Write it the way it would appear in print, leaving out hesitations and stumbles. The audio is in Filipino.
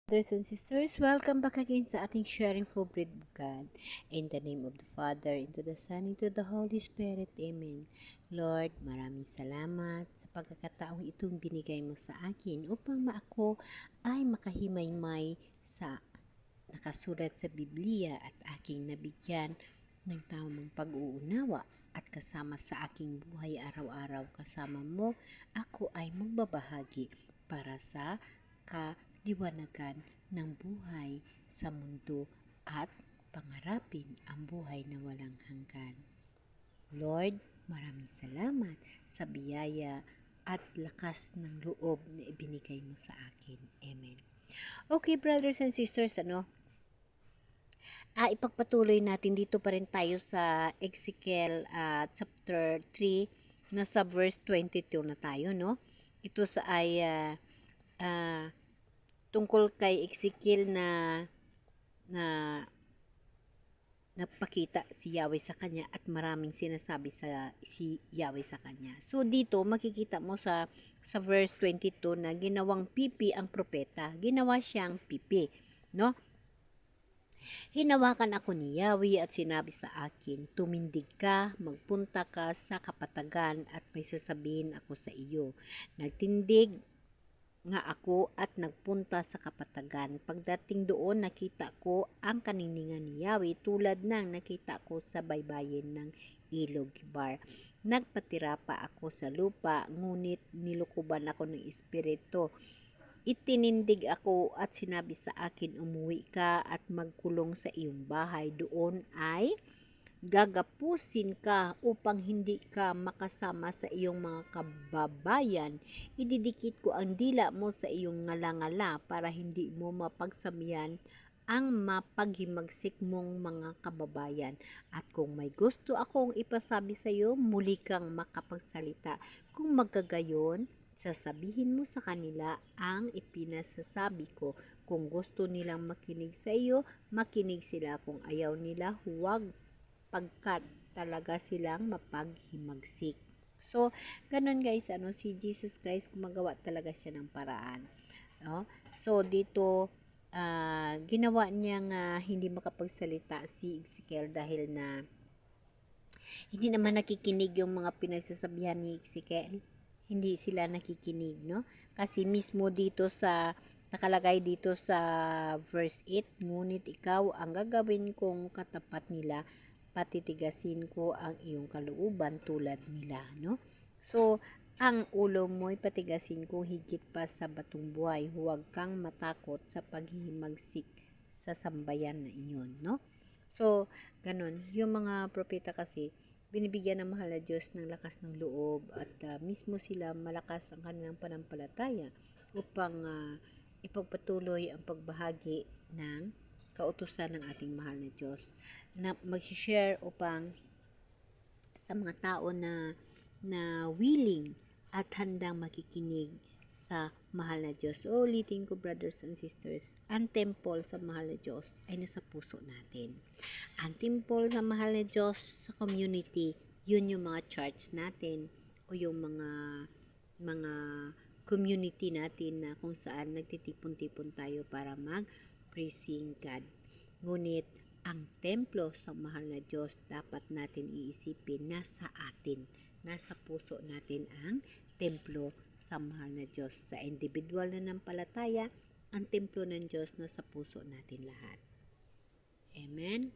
Brothers and sisters, welcome back again sa ating sharing for bread of God. In the name of the Father, into the Son, into the Holy Spirit. Amen. Lord, maraming salamat sa pagkakataong itong binigay mo sa akin upang ako ay makahimaymay sa nakasulat sa Biblia at aking nabigyan ng tamang pag-uunawa at kasama sa aking buhay araw-araw kasama mo, ako ay magbabahagi para sa kaliwanagan ng buhay sa mundo at pangarapin ang buhay na walang hanggan. Lord, maraming salamat sa biyaya at lakas ng loob na ibinigay mo sa akin. Amen. Okay, brothers and sisters, ipagpatuloy natin dito pa rin tayo sa Ezekiel chapter 3 na sa verse 22 na tayo, no? Ito sa ay tungkol kay Ezekiel na napakita si Yahweh sa kanya at maraming sinasabi si Yahweh sa kanya. So dito makikita mo sa verse 22 na ginawang pipi ang propeta. Ginawa siyang pipi, no? Hinawakan ako ni Yahweh at sinabi sa akin, tumindig ka, magpunta ka sa kapatagan at may sasabihin ako sa iyo. Nagtindig nga ako at nagpunta sa kapatagan. Pagdating doon, nakita ko ang kaniningan ni Yahweh tulad ng nakita ko sa baybayin ng ilog Kibar. Nagpatira pa ako sa lupa, ngunit nilukuban ako ng espiritu. Itinindig ako at sinabi sa akin, umuwi ka at magkulong sa iyong bahay. Doon ay gagapusin ka upang hindi ka makasama sa iyong mga kababayan. Ididikit ko ang dila mo sa iyong ngala-ngala para hindi mo mapagsamihan ang mapaghimagsik mong mga kababayan. At kung may gusto akong ipasabi sa iyo, muli kang makapagsalita. Kung magkagayon, sasabihin mo sa kanila ang ipinasasabi ko. Kung gusto nilang makinig sa iyo, makinig sila. Kung ayaw nila, huwag, pagkat talaga silang mapaghimagsik. So, ganun guys, si Jesus Christ gumagawa talaga siya ng paraan. No? So, dito, ginawa niyang hindi makapagsalita si Ezekiel dahil na hindi naman nakikinig yung mga pinagsasabihan ni Ezekiel. Hindi sila nakikinig, no? Kasi mismo dito nakalagay dito sa verse 8, ngunit ikaw ang gagawin kong katapat nila, patitigasin ko ang iyong kalooban tulad nila, no? So, ang ulo mo'y patigasin ko higit pa sa batong buhay. Huwag kang matakot sa paghihimagsik sa sambayan na iyon, no? So, ganun. Yung mga propeta kasi, binibigyan ng mahal na Diyos ng lakas ng loob at mismo sila malakas ang kanilang panampalataya upang ipagpatuloy ang pagbahagi ng kautusan ng ating mahal na Diyos na mag-share upang sa mga tao na willing at handang makikinig sa mahal na Diyos. So, ulitin ko, brothers and sisters, ang temple sa mahal na Diyos ay nasa puso natin. Ang temple sa mahal na Diyos sa community, yun yung mga church natin o yung mga community natin na kung saan nagtitipon-tipon tayo para mag-praising God. Ngunit ang templo sa mahal na Diyos dapat natin iisipin nasa atin, nasa puso natin ang templo sa mahal na Diyos. Sa individual na nampalataya, ang templo ng Diyos nasa puso natin lahat. Amen?